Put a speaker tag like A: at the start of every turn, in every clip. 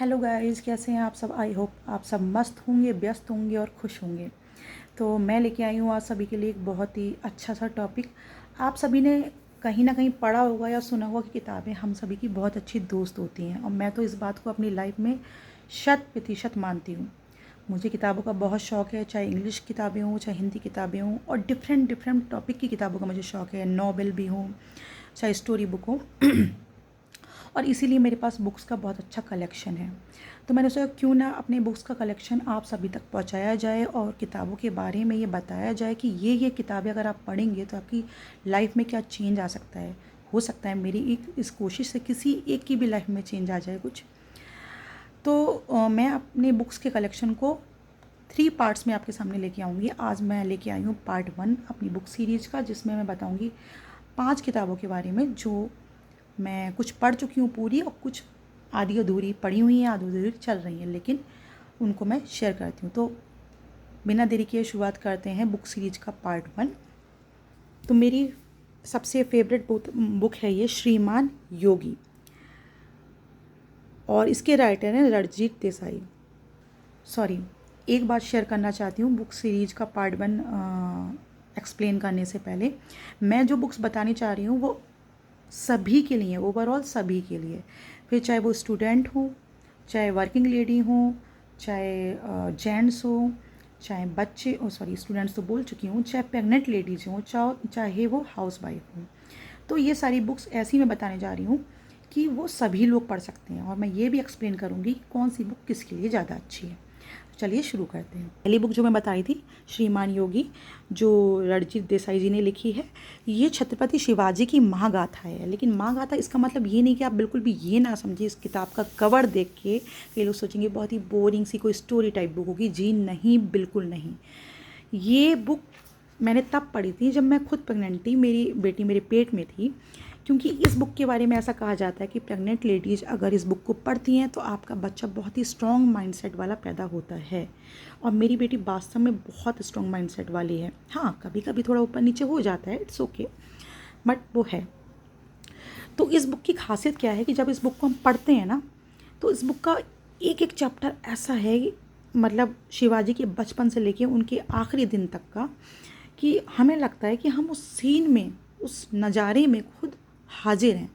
A: Hello guys, कैसे हैं आप सब। आई होप आप सब मस्त होंगे, व्यस्त होंगे और खुश होंगे। तो मैं लेके आई हूँ आज सभी के लिए एक बहुत ही अच्छा सा टॉपिक। आप सभी ने कहीं ना कहीं पढ़ा होगा या सुना होगा कि किताबें हम सभी की बहुत अच्छी दोस्त होती हैं, और मैं तो इस बात को अपनी लाइफ में 100% मानती हूँ। मुझे किताबों का बहुत शौक़ है, चाहे इंग्लिश किताबें हों, चाहे हिंदी किताबें हों, और डिफरेंट डिफरेंट टॉपिक की किताबों का मुझे शौक़ है। नॉवेल भी हो, चाहे स्टोरी बुक हो और इसीलिए मेरे पास बुक्स का बहुत अच्छा कलेक्शन है। तो मैंने सोचा क्यों ना अपने बुक्स का कलेक्शन आप सभी तक पहुंचाया जाए और किताबों के बारे में ये बताया जाए कि ये किताबें अगर आप पढ़ेंगे तो आपकी लाइफ में क्या चेंज आ सकता है। हो सकता है मेरी एक इस कोशिश से किसी एक की भी लाइफ में चेंज आ जाए कुछ। तो मैं अपने बुक्स के कलेक्शन को 3 पार्ट्स में आपके सामने लेके आऊँगी। आज मैं लेके आई हूँ पार्ट 1 अपनी बुक सीरीज़ का, जिसमें मैं बताऊँगी 5 किताबों के बारे में जो मैं कुछ पढ़ चुकी हूँ पूरी, और कुछ आधी अधूरी पढ़ी हुई हैं, आधी अधूरी चल रही हैं, लेकिन उनको मैं शेयर करती हूँ। तो बिना देरी किए शुरुआत करते हैं बुक सीरीज का पार्ट 1। तो मेरी सबसे फेवरेट बुक है ये श्रीमान योगी, और इसके राइटर हैं रणजीत देसाई। सॉरी, एक बात शेयर करना चाहती हूँ बुक सीरीज का पार्ट 1 एक्सप्लेन करने से पहले। मैं जो बुक्स बताने चाह रही हूँ वो सभी के लिए, ओवरऑल सभी के लिए, फिर चाहे वो स्टूडेंट हो, चाहे वर्किंग लेडी हो, चाहे जेंट्स हो, चाहे बच्चे स्टूडेंट्स तो बोल चुकी हूँ, चाहे प्रेग्नेंट लेडीज़ हो, चाहे वो हाउस वाइफ हो। तो ये सारी बुक्स ऐसी मैं बताने जा रही हूँ कि वो सभी लोग पढ़ सकते हैं, और मैं ये भी एक्सप्लेन करूँगी कि कौन सी बुक किसके लिए ज़्यादा अच्छी है। चलिए शुरू करते हैं। पहली बुक जो मैं बताई थी श्रीमान योगी, जो रणजीत देसाई जी ने लिखी है, ये छत्रपति शिवाजी की महागाथा है। लेकिन महागाथा इसका मतलब ये नहीं कि आप बिल्कुल भी ये ना समझिए इस किताब का कवर देख के कई लोग सोचेंगे बहुत ही बोरिंग सी कोई स्टोरी टाइप बुक होगी। जी नहीं, बिल्कुल नहीं। ये बुक मैंने तब पढ़ी थी जब मैं खुद प्रेग्नेंट थी, मेरी बेटी मेरे पेट में थी। क्योंकि इस बुक के बारे में ऐसा कहा जाता है कि प्रेग्नेंट लेडीज़ अगर इस बुक को पढ़ती हैं तो आपका बच्चा बहुत ही स्ट्रॉन्ग माइंडसेट वाला पैदा होता है। और मेरी बेटी वास्तव में बहुत स्ट्रॉन्ग माइंडसेट वाली है। हाँ, कभी कभी थोड़ा ऊपर नीचे हो जाता है, इट्स ओके, बट वो है। तो इस बुक की खासियत क्या है कि जब इस बुक को हम पढ़ते हैं ना, तो इस बुक का एक एक चैप्टर ऐसा है, मतलब शिवाजी के बचपन से लेके उनके आखिरी दिन तक का, कि हमें लगता है कि हम उस सीन में, उस नज़ारे में खुद हाजिर हैं।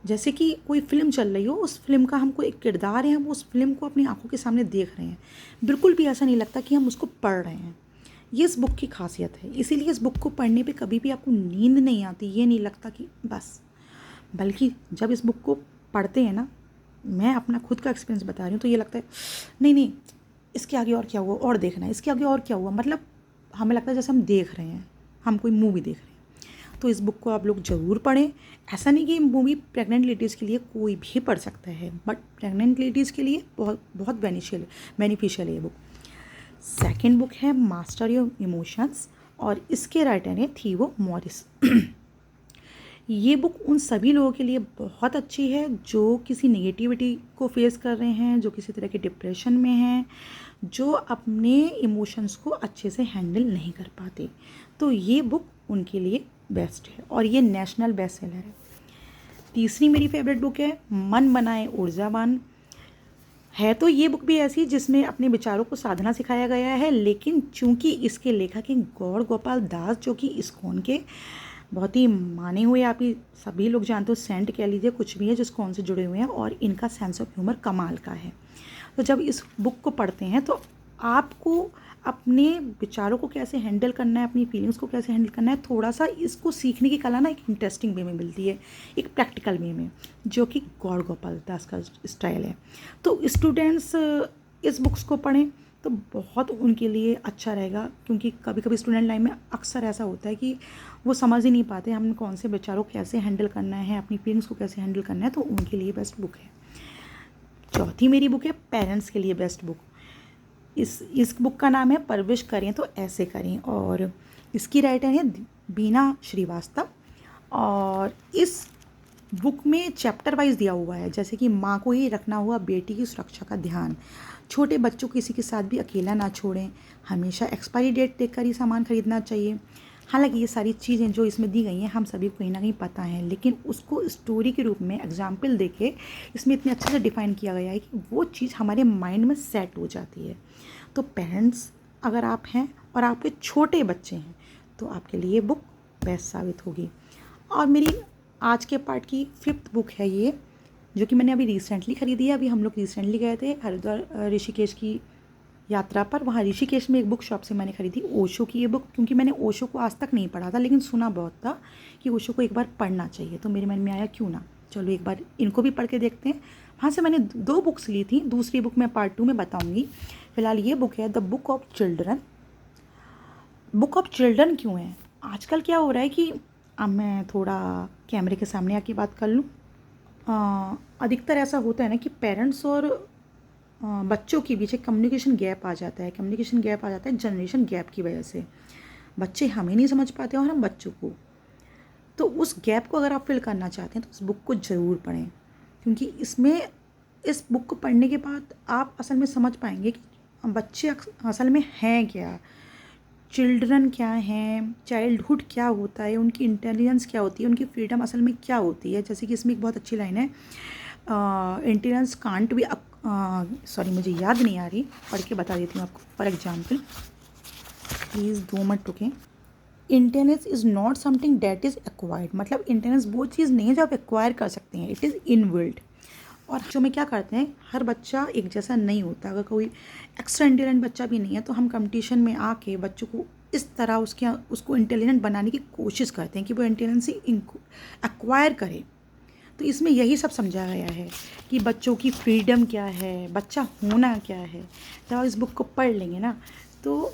A: जैसे कि कोई फ़िल्म चल रही हो, उस फिल्म का हम कोई एक किरदार है, हम उस फिल्म को अपनी आंखों के सामने देख रहे हैं। बिल्कुल भी ऐसा नहीं लगता कि हम उसको पढ़ रहे हैं। ये इस बुक की खासियत है। इसीलिए इस बुक को पढ़ने पे कभी भी आपको नींद नहीं आती, ये नहीं लगता कि बस। बल्कि जब इस बुक को पढ़ते हैं ना, मैं अपना खुद का एक्सपीरियंस बता रही हूँ, तो ये लगता है नहीं नहीं, इसके आगे और क्या हुआ, और देखना है, इसके आगे और क्या हुआ। मतलब हमें लगता है जैसे हम देख रहे हैं, हम कोई मूवी देख रहे हैं। तो इस बुक को आप लोग ज़रूर पढ़ें। ऐसा नहीं कि मूवी प्रेग्नेंट लेडीज़ के लिए कोई भी पढ़ सकता है, बट प्रेग्नेंट लेडीज़ के लिए बहुत बहुत बेनिफिशियल है ये बुक। सेकंड बुक है मास्टर ऑफ इमोशंस, और इसके राइटर हैं थीवो मॉरिस। ये बुक उन सभी लोगों के लिए बहुत अच्छी है जो किसी नेगेटिविटी को फेस कर रहे हैं, जो किसी तरह के डिप्रेशन में हैं, जो अपने इमोशंस को अच्छे से हैंडल नहीं कर पाते। तो ये बुक उनके लिए बेस्ट है, और ये नेशनल बेस्ट सेलर है। तीसरी मेरी फेवरेट बुक है मन बनाए ऊर्जावान। है तो ये बुक भी ऐसी जिसमें अपने विचारों को साधना सिखाया गया है, लेकिन चूंकि इसके लेखक हैं गौड़ गोपाल दास, जो कि इस्कॉन के बहुत ही माने हुए, आप ही सभी लोग जानते हो, सेंट कह लीजिए, कुछ भी है जो इस्कॉन से जुड़े हुए हैं, और इनका सेंस ऑफ ह्यूमर कमाल का है। तो जब इस बुक को पढ़ते हैं तो आपको अपने विचारों को कैसे हैंडल करना है, अपनी फीलिंग्स को कैसे हैंडल करना है, थोड़ा सा इसको सीखने की कला ना एक इंटरेस्टिंग वे में मिलती है, एक प्रैक्टिकल वे में, जो कि गौड़ गोपाल दास का स्टाइल है। तो स्टूडेंट्स इस बुक्स को पढ़ें तो बहुत उनके लिए अच्छा रहेगा, क्योंकि कभी कभी स्टूडेंट लाइफ में अक्सर ऐसा होता है कि वो समझ ही नहीं पाते हम कौन से विचारों को कैसे हैंडल करना है, अपनी फीलिंग्स को कैसे हैंडल करना है, तो उनके लिए बेस्ट बुक है। चौथी मेरी बुक है पेरेंट्स के लिए बेस्ट बुक। इस बुक का नाम है परवरिश करें तो ऐसे करें, और इसकी राइटर है बीना श्रीवास्तव। और इस बुक में चैप्टर वाइज दिया हुआ है, जैसे कि माँ को ही रखना हुआ बेटी की सुरक्षा का ध्यान, छोटे बच्चों को किसी के साथ भी अकेला ना छोड़ें, हमेशा एक्सपायरी डेट देखकर ही सामान खरीदना चाहिए, हालांकि ये सारी चीज़ें जो इसमें दी गई हैं हम सभी को कहीं ना कहीं पता है, लेकिन उसको स्टोरी के रूप में एग्जाम्पल देके इसमें इतने अच्छे से डिफ़ाइन किया गया है कि वो चीज़ हमारे माइंड में सेट हो जाती है। तो पेरेंट्स अगर आप हैं और आपके छोटे बच्चे हैं तो आपके लिए बुक बेस्ट साबित होगी। और मेरी आज के पार्ट की 5th बुक है ये, जो कि मैंने अभी रिसेंटली ख़रीदी है। अभी हम लोग रिसेंटली गए थे हरिद्वार ऋषिकेश की यात्रा पर। वहाँ ऋषिकेश में एक बुक शॉप से मैंने खरीदी ओशो की ये बुक, क्योंकि मैंने ओशो को आज तक नहीं पढ़ा था, लेकिन सुना बहुत था कि ओशो को एक बार पढ़ना चाहिए। तो मेरे मन में आया क्यों ना, चलो एक बार इनको भी पढ़ के देखते हैं। वहाँ से मैंने 2 बुक्स ली थी, दूसरी बुक मैं पार्ट 2 में बताऊँगी। फ़िलहाल ये बुक है the book of children. Book of children क्यों है? आजकल क्या हो रहा है कि अब मैं थोड़ा कैमरे के सामने आके बात कर लूँ। अधिकतर ऐसा होता है ना कि पेरेंट्स और बच्चों के बीच एक कम्युनिकेशन गैप आ जाता है। कम्युनिकेशन गैप आ जाता है जनरेशन गैप की वजह से। बच्चे हमें नहीं समझ पाते और हम बच्चों को। तो उस गैप को अगर आप फिल करना चाहते हैं तो इस बुक को ज़रूर पढ़ें, क्योंकि इसमें इस बुक को पढ़ने के बाद आप असल में समझ पाएंगे कि बच्चे असल में हैं क्या, चिल्ड्रन क्या हैं, चाइल्डहुड क्या होता है, उनकी इंटेलिजेंस क्या होती है, उनकी फ्रीडम असल में क्या होती है। जैसे कि इसमें एक बहुत अच्छी लाइन है, इंटेलिजेंस कांट भी सॉरी मुझे याद नहीं आ रही, पढ़ के बता देती हूँ आपको। फॉर एग्जाम्पल, प्लीज़ 2 मिनट रुकें। Intelligence is not something that is acquired, मतलब इंटेलिजेंस वो चीज़ नहीं है जो आप एक्वायर कर सकते हैं, इट इज़ इनबिल्ट। और जो में क्या करते हैं, हर बच्चा एक जैसा नहीं होता। अगर कोई एक्स्ट्रा इंटेलिजेंट बच्चा भी नहीं है तो हम कंपटीशन में आके बच्चों को इस तरह उसको इंटेलिजेंट बनाने की कोशिश करते हैं कि वो इंटेलिजेंस एक्वायर करे। तो इसमें यही सब समझाया गया है कि बच्चों की फ्रीडम क्या है, बच्चा होना क्या है। जब आप इस बुक को पढ़ लेंगे ना तो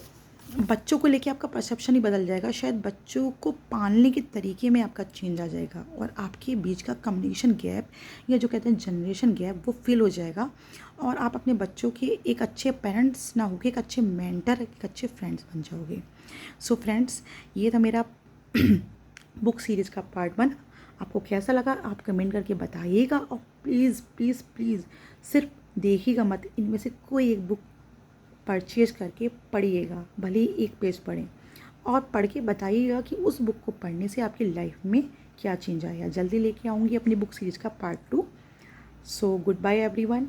A: बच्चों को लेके आपका परसेप्शन ही बदल जाएगा। शायद बच्चों को पालने के तरीके में आपका चेंज आ जाएगा और आपके बीच का कम्युनिकेशन गैप या जो कहते हैं जनरेशन गैप वो फिल हो जाएगा। और आप अपने बच्चों के एक अच्छे पेरेंट्स ना होके एक अच्छे मेंटर, एक अच्छे फ्रेंड्स बन जाओगे। सो फ्रेंड्स, ये था मेरा बुक सीरीज़ का पार्ट 1। आपको कैसा लगा आप कमेंट करके बताइएगा। और प्लीज़ प्लीज़ प्लीज़ सिर्फ देखिएगा मत, इनमें से कोई एक बुक परचेज करके पढ़िएगा, भले ही एक पेज पढ़ें, और पढ़ के बताइएगा कि उस बुक को पढ़ने से आपकी लाइफ में क्या चेंज आया। जल्दी लेके आऊँगी अपनी बुक सीरीज़ का part 2। So goodbye everyone.